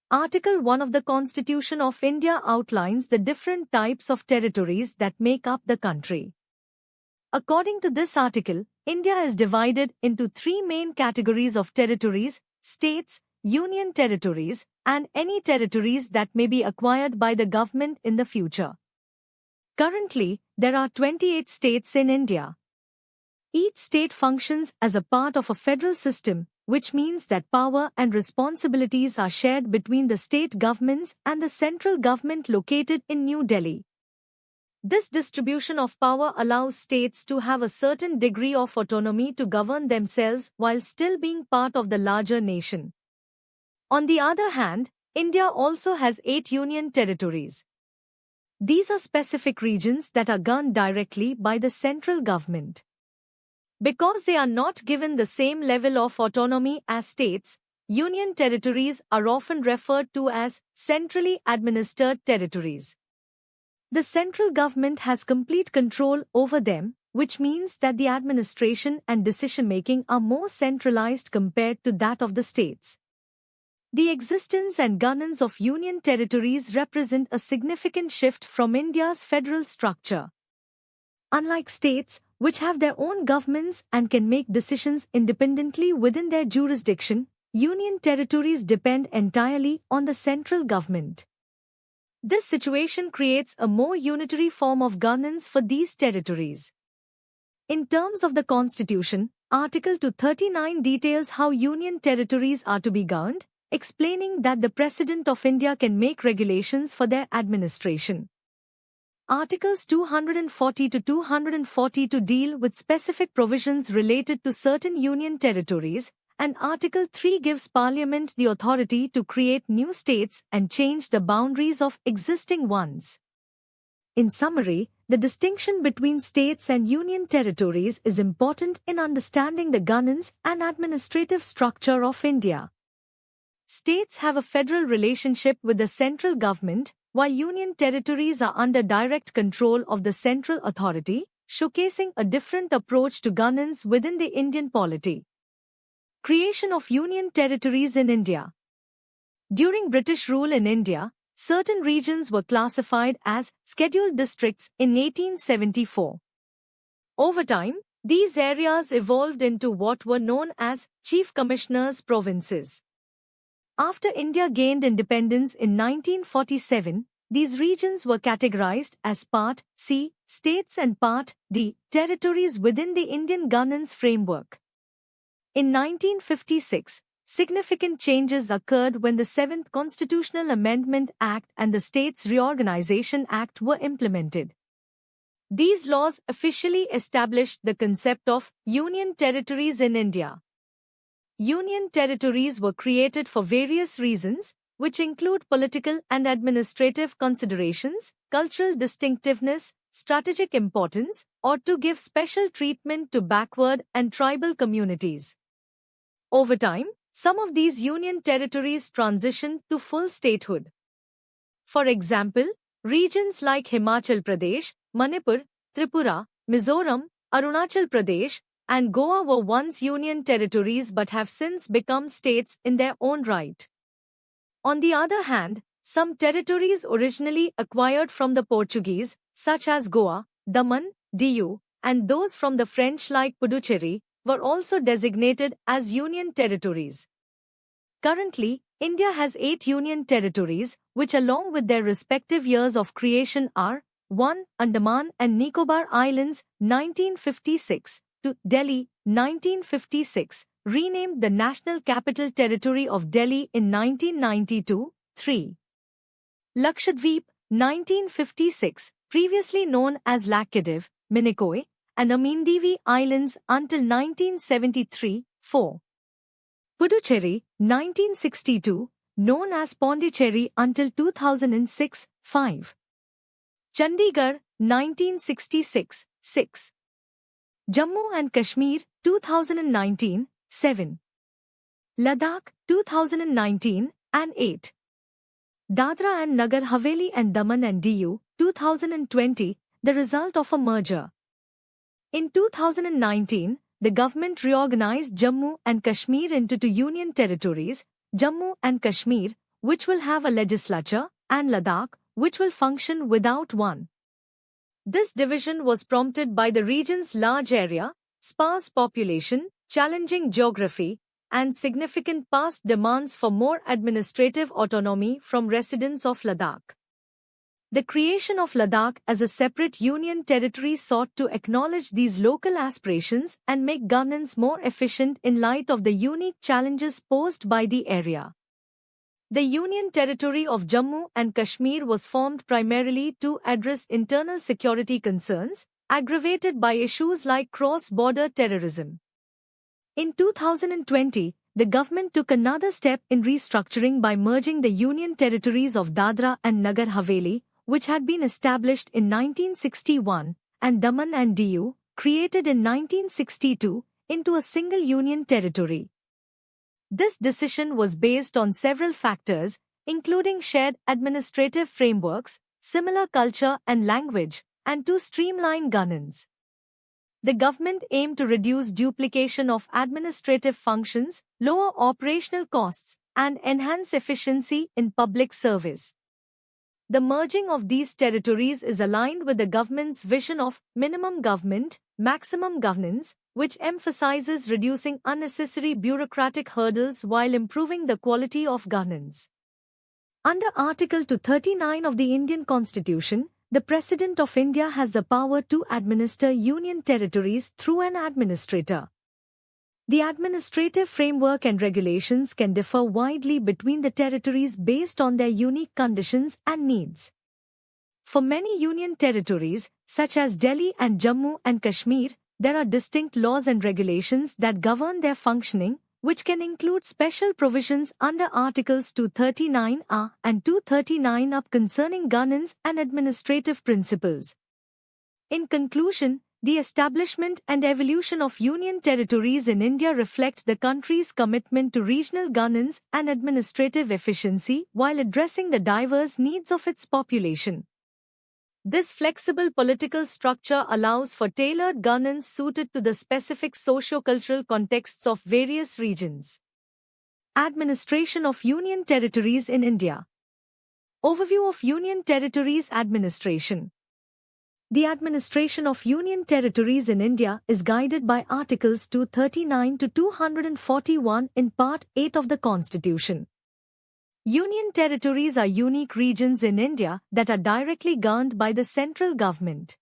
Article 1 of the Constitution of India outlines the different types of territories that make up the country. According to this article, India is divided into three main categories of territories: states, union territories, and any territories that may be acquired by the government in the future. Currently, there are 28 states in India. Each state functions as a part of a federal system, which means that power and responsibilities are shared between the state governments and the central government located in New Delhi. This distribution of power allows states to have a certain degree of autonomy to govern themselves while still being part of the larger nation. On the other hand, India also has 8 union territories. These are specific regions that are governed directly by the central government. Because they are not given the same level of autonomy as states, union territories are often referred to as centrally administered territories. The central government has complete control over them, which means that the administration and decision-making are more centralized compared to that of the states. The existence and governance of union territories represent a significant shift from India's federal structure. Unlike states, which have their own governments and can make decisions independently within their jurisdiction, union territories depend entirely on the central government. This situation creates a more unitary form of governance for these territories. In terms of the Constitution, Article 239 details how union territories are to be governed, explaining that the President of India can make regulations for their administration. Articles 240 to 242 deal with specific provisions related to certain union territories, and Article 3 gives Parliament the authority to create new states and change the boundaries of existing ones. In summary, the distinction between states and union territories is important in understanding the governance and administrative structure of India. States have a federal relationship with the central government, while union territories are under direct control of the central authority, showcasing a different approach to governance within the Indian polity. Creation of union territories in India. During British rule in India, certain regions were classified as scheduled districts in 1874. Over time, these areas evolved into what were known as Chief Commissioners' provinces. After India gained independence in 1947, these regions were categorized as Part C states and Part D territories within the Indian governance framework. In 1956, significant changes occurred when the 7th Constitutional Amendment Act and the States Reorganization Act were implemented. These laws officially established the concept of union territories in India. Union territories were created for various reasons, which include political and administrative considerations, cultural distinctiveness, strategic importance, or to give special treatment to backward and tribal communities. Over time, some of these union territories transitioned to full statehood. For example, regions like Himachal Pradesh, Manipur, Tripura, Mizoram, Arunachal Pradesh, and Goa were once union territories but have since become states in their own right. On the other hand, some territories originally acquired from the Portuguese, such as Goa, Daman, Diu, and those from the French like Puducherry, were also designated as union territories. Currently, India has 8 union territories, which along with their respective years of creation are 1. Andaman and Nicobar Islands, 1956, to Delhi, 1956, renamed the National Capital Territory of Delhi in 1992, 3. Lakshadweep, 1956, previously known as Lakshadweep, Minicoy, and Amindivi Islands until 1973, 4. Puducherry, 1962, known as Pondicherry until 2006, 5. Chandigarh, 1966, 6. Jammu and Kashmir, 2019, 7. Ladakh, 2019, and 8. Dadra and Nagar Haveli and Daman and Diu, 2020, the result of a merger. In 2019, the government reorganized Jammu and Kashmir into 2 union territories, Jammu and Kashmir, which will have a legislature, and Ladakh, which will function without one. This division was prompted by the region's large area, sparse population, challenging geography, and significant past demands for more administrative autonomy from residents of Ladakh. The creation of Ladakh as a separate union territory sought to acknowledge these local aspirations and make governance more efficient in light of the unique challenges posed by the area. The Union Territory of Jammu and Kashmir was formed primarily to address internal security concerns, aggravated by issues like cross-border terrorism. In 2020, the government took another step in restructuring by merging the Union Territories of Dadra and Nagar Haveli, which had been established in 1961, and Daman and Diu, created in 1962, into a single union territory. This decision was based on several factors, including shared administrative frameworks, similar culture and language, and to streamline governance. The government aimed to reduce duplication of administrative functions, lower operational costs, and enhance efficiency in public service. The merging of these territories is aligned with the government's vision of minimum government, maximum governance, which emphasizes reducing unnecessary bureaucratic hurdles while improving the quality of governance. Under Article 239 of the Indian Constitution, the President of India has the power to administer union territories through an administrator. The administrative framework and regulations can differ widely between the territories based on their unique conditions and needs. For many union territories, such as Delhi and Jammu and Kashmir, there are distinct laws and regulations that govern their functioning, which can include special provisions under Articles 239A and 239up concerning governance and administrative principles. In conclusion, the establishment and evolution of union territories in India reflect the country's commitment to regional governance and administrative efficiency while addressing the diverse needs of its population. This flexible political structure allows for tailored governance suited to the specific socio-cultural contexts of various regions. Administration of Union Territories in India. Overview of Union Territories Administration. The administration of Union Territories in India is guided by Articles 239 to 241 in Part 8 of the Constitution. Union territories are unique regions in India that are directly governed by the central government.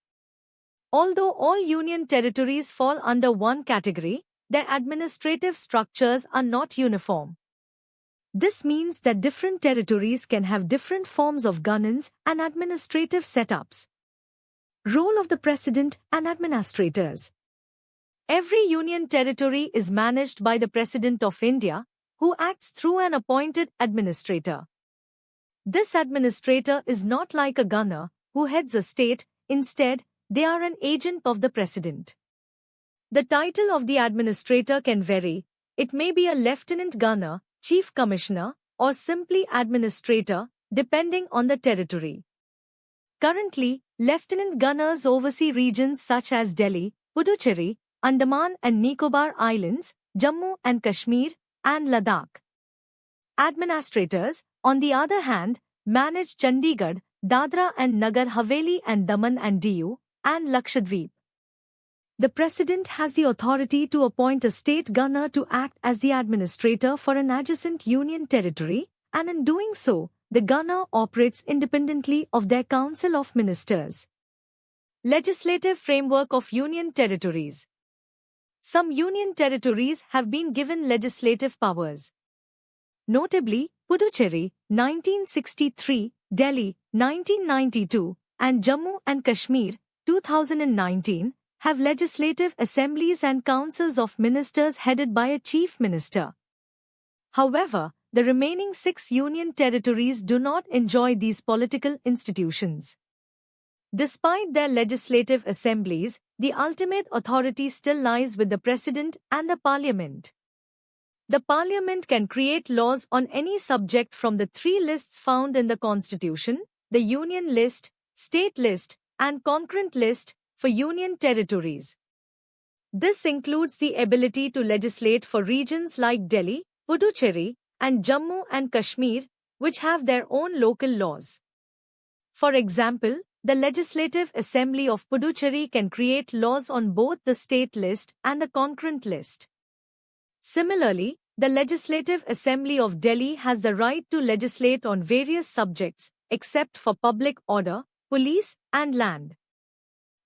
Although all union territories fall under one category, their administrative structures are not uniform. This means that different territories can have different forms of governance and administrative setups. Role of the President and administrators. Every union territory is managed by the President of India, who acts through an appointed administrator. This administrator is not like a governor, who heads a state. Instead, they are an agent of the President. The title of the administrator can vary. It may be a lieutenant governor, chief commissioner, or simply administrator, depending on the territory. Currently, lieutenant governors oversee regions such as Delhi, Puducherry, Andaman and Nicobar Islands, Jammu and Kashmir, and Ladakh. Administrators, on the other hand, manage Chandigarh, Dadra and Nagar Haveli and Daman and Diu, and Lakshadweep. The President has the authority to appoint a state governor to act as the administrator for an adjacent union territory, and in doing so, the governor operates independently of their Council of Ministers. Legislative framework of union territories. Some union territories have been given legislative powers. Notably, Puducherry, 1963, Delhi, 1992, and Jammu and Kashmir, 2019, have legislative assemblies and councils of ministers headed by a chief minister. However, the remaining 6 union territories do not enjoy these political institutions. Despite their legislative assemblies, the ultimate authority still lies with the President and the Parliament. The Parliament can create laws on any subject from the 3 lists found in the Constitution: the Union List, State List, and Concurrent List for union territories. This includes the ability to legislate for regions like Delhi, Puducherry, and Jammu and Kashmir, which have their own local laws. For example, the Legislative Assembly of Puducherry can create laws on both the state list and the concurrent list. Similarly, the Legislative Assembly of Delhi has the right to legislate on various subjects, except for public order, police, and land.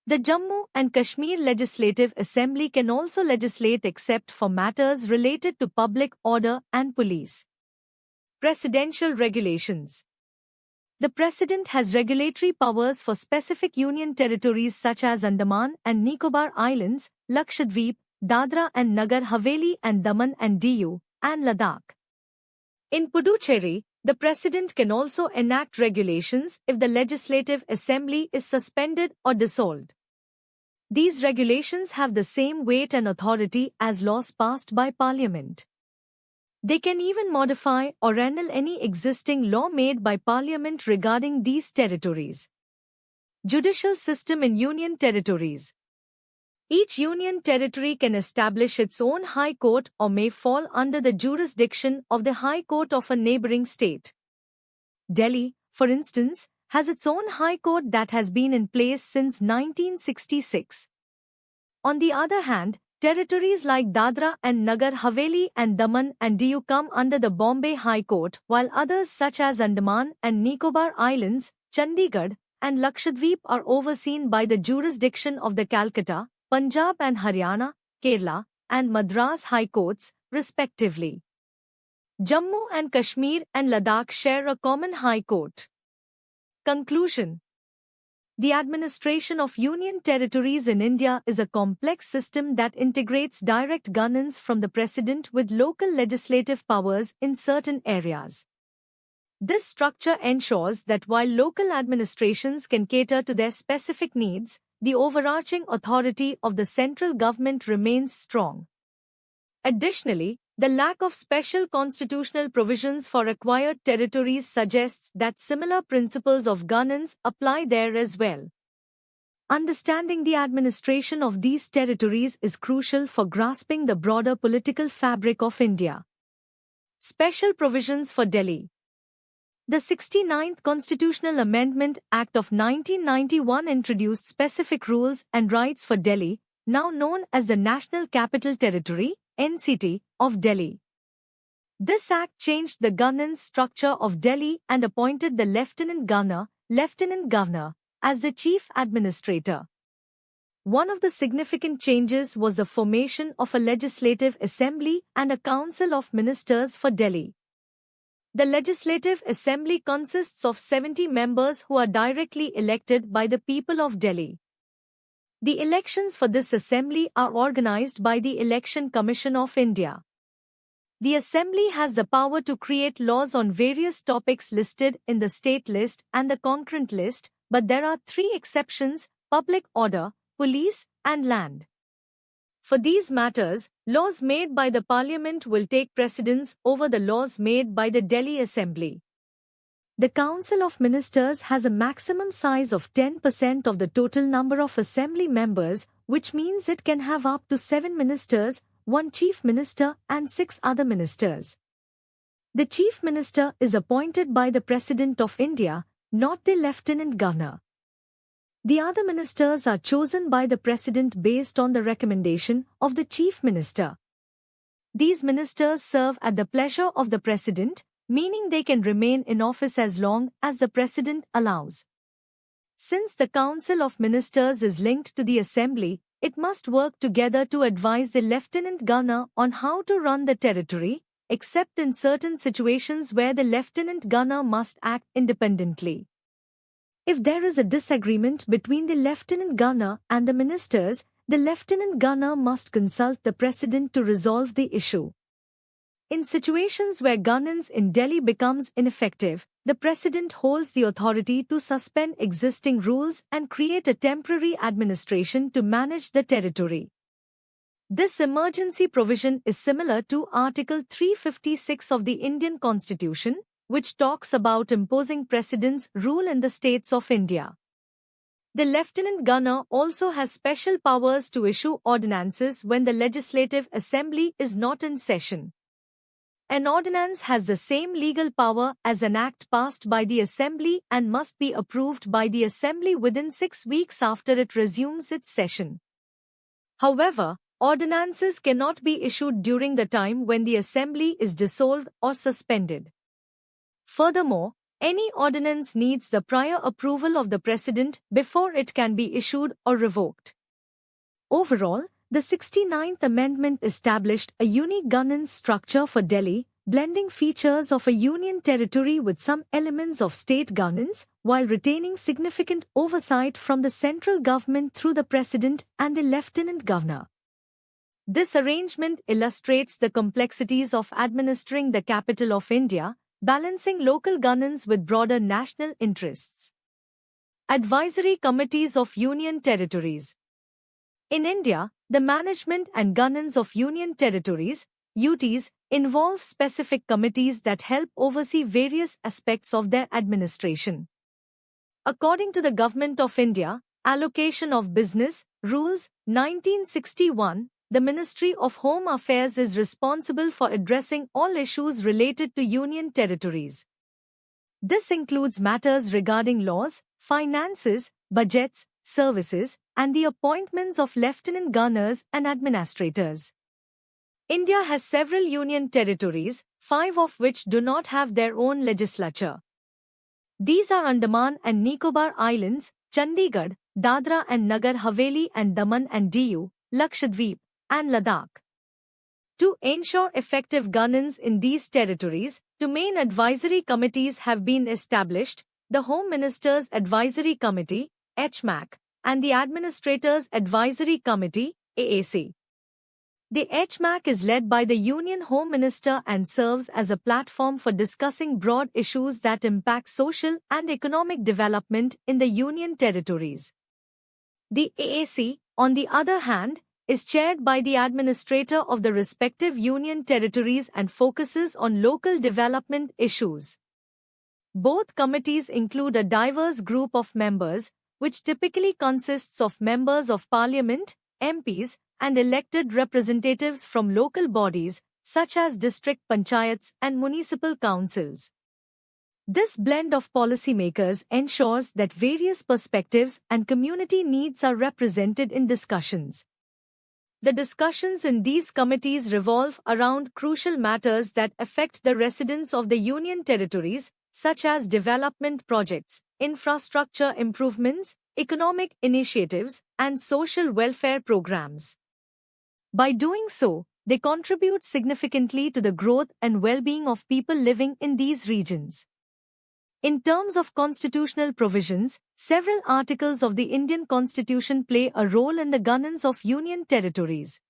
The Jammu and Kashmir Legislative Assembly can also legislate except for matters related to public order and police. Presidential regulations. The President has regulatory powers for specific union territories such as Andaman and Nicobar Islands, Lakshadweep, Dadra and Nagar Haveli and Daman and Diu, and Ladakh. In Puducherry, the President can also enact regulations if the Legislative Assembly is suspended or dissolved. These regulations have the same weight and authority as laws passed by Parliament. They can even modify or annul any existing law made by Parliament regarding these territories. Judicial system in Union Territories. Each Union Territory can establish its own High Court or may fall under the jurisdiction of the High Court of a neighboring state. Delhi, for instance, has its own High Court that has been in place since 1966. On the other hand, territories like Dadra and Nagar Haveli and Daman and Diu come under the Bombay High Court, while others such as Andaman and Nicobar Islands, Chandigarh, and Lakshadweep are overseen by the jurisdiction of the Calcutta, Punjab and Haryana, Kerala, and Madras High Courts, respectively. Jammu and Kashmir and Ladakh share a common High Court. Conclusion. The administration of union territories in India is a complex system that integrates direct governance from the President with local legislative powers in certain areas. This structure ensures that while local administrations can cater to their specific needs, the overarching authority of the central government remains strong. Additionally, the lack of special constitutional provisions for acquired territories suggests that similar principles of governance apply there as well. Understanding the administration of these territories is crucial for grasping the broader political fabric of India. Special provisions for Delhi. The 69th Constitutional Amendment Act of 1991 introduced specific rules and rights for Delhi, now known as the National Capital Territory, NCT, of Delhi. This act changed the governance structure of Delhi and appointed the Lieutenant Governor, as the Chief Administrator. One of the significant changes was the formation of a Legislative Assembly and a Council of Ministers for Delhi. The Legislative Assembly consists of 70 members who are directly elected by the people of Delhi. The elections for this assembly are organized by the Election Commission of India. The assembly has the power to create laws on various topics listed in the state list and the concurrent list, but there are three exceptions: public order, police, and land. For these matters, laws made by the Parliament will take precedence over the laws made by the Delhi Assembly. The Council of Ministers has a maximum size of 10% of the total number of assembly members, which means it can have up to 7 ministers, 1 chief minister and 6 other ministers. The chief minister is appointed by the President of India, not the Lieutenant Governor. The other ministers are chosen by the President based on the recommendation of the chief minister. These ministers serve at the pleasure of the President, meaning they can remain in office as long as the President allows. Since the Council of Ministers is linked to the Assembly, it must work together to advise the Lieutenant Governor on how to run the territory, except in certain situations where the Lieutenant Governor must act independently. If there is a disagreement between the Lieutenant Governor and the ministers, the Lieutenant Governor must consult the President to resolve the issue. In situations where governance in Delhi becomes ineffective, the President holds the authority to suspend existing rules and create a temporary administration to manage the territory. This emergency provision is similar to Article 356 of the Indian Constitution, which talks about imposing precedence rule in the states of India. The Lieutenant Governor also has special powers to issue ordinances when the Legislative Assembly is not in session. An ordinance has the same legal power as an act passed by the Assembly and must be approved by the Assembly within 6 weeks after it resumes its session. However, ordinances cannot be issued during the time when the Assembly is dissolved or suspended. Furthermore, any ordinance needs the prior approval of the President before it can be issued or revoked. Overall, the 69th Amendment established a unique governance structure for Delhi, blending features of a union territory with some elements of state governance, while retaining significant oversight from the central government through the President and the Lieutenant Governor. This arrangement illustrates the complexities of administering the capital of India, balancing local governance with broader national interests. Advisory Committees of Union Territories. In India, the management and governance of union territories, UTs, involve specific committees that help oversee various aspects of their administration. According to the Government of India, Allocation of Business, Rules, 1961, the Ministry of Home Affairs is responsible for addressing all issues related to union territories. This includes matters regarding laws, finances, budgets, services, and the appointments of lieutenant governors and administrators. India has several union territories, 5 of which do not have their own legislature. These are Andaman and Nicobar Islands, Chandigarh, Dadra and Nagar Haveli and Daman and Diu, Lakshadweep, and Ladakh. To ensure effective governance in these territories, 2 main advisory committees have been established, the Home Minister's Advisory Committee, HMAC, and the Administrators' Advisory Committee, AAC. The HMAC is led by the Union Home Minister and serves as a platform for discussing broad issues that impact social and economic development in the Union territories. The AAC, on the other hand, is chaired by the administrator of the respective Union territories and focuses on local development issues. Both committees include a diverse group of members, which typically consists of members of parliament, MPs, and elected representatives from local bodies, such as district panchayats and municipal councils. This blend of policymakers ensures that various perspectives and community needs are represented in discussions. The discussions in these committees revolve around crucial matters that affect the residents of the Union territories, such as development projects, infrastructure improvements, economic initiatives, and social welfare programs. By doing so, they contribute significantly to the growth and well-being of people living in these regions. In terms of constitutional provisions, several articles of the Indian Constitution play a role in the governance of union territories.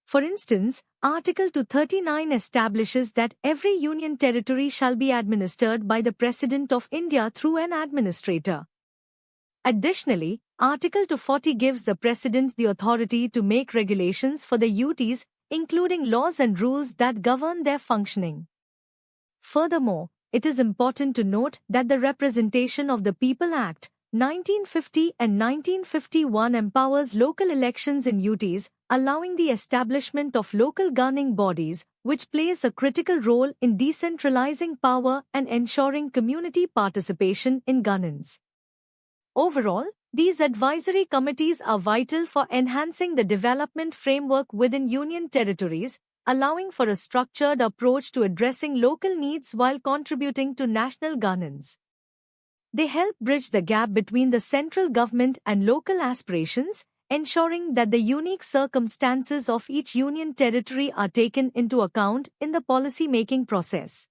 For instance, Article 239 establishes that every union territory shall be administered by the President of India through an administrator. Additionally, Article 240 gives the President the authority to make regulations for the UTs, including laws and rules that govern their functioning. Furthermore, it is important to note that the Representation of the People Act, 1950 and 1951 empowers local elections in UTs, allowing the establishment of local governing bodies, which plays a critical role in decentralizing power and ensuring community participation in governance. Overall, these advisory committees are vital for enhancing the development framework within union territories, allowing for a structured approach to addressing local needs while contributing to national governance. They help bridge the gap between the central government and local aspirations, ensuring that the unique circumstances of each union territory are taken into account in the policy-making process.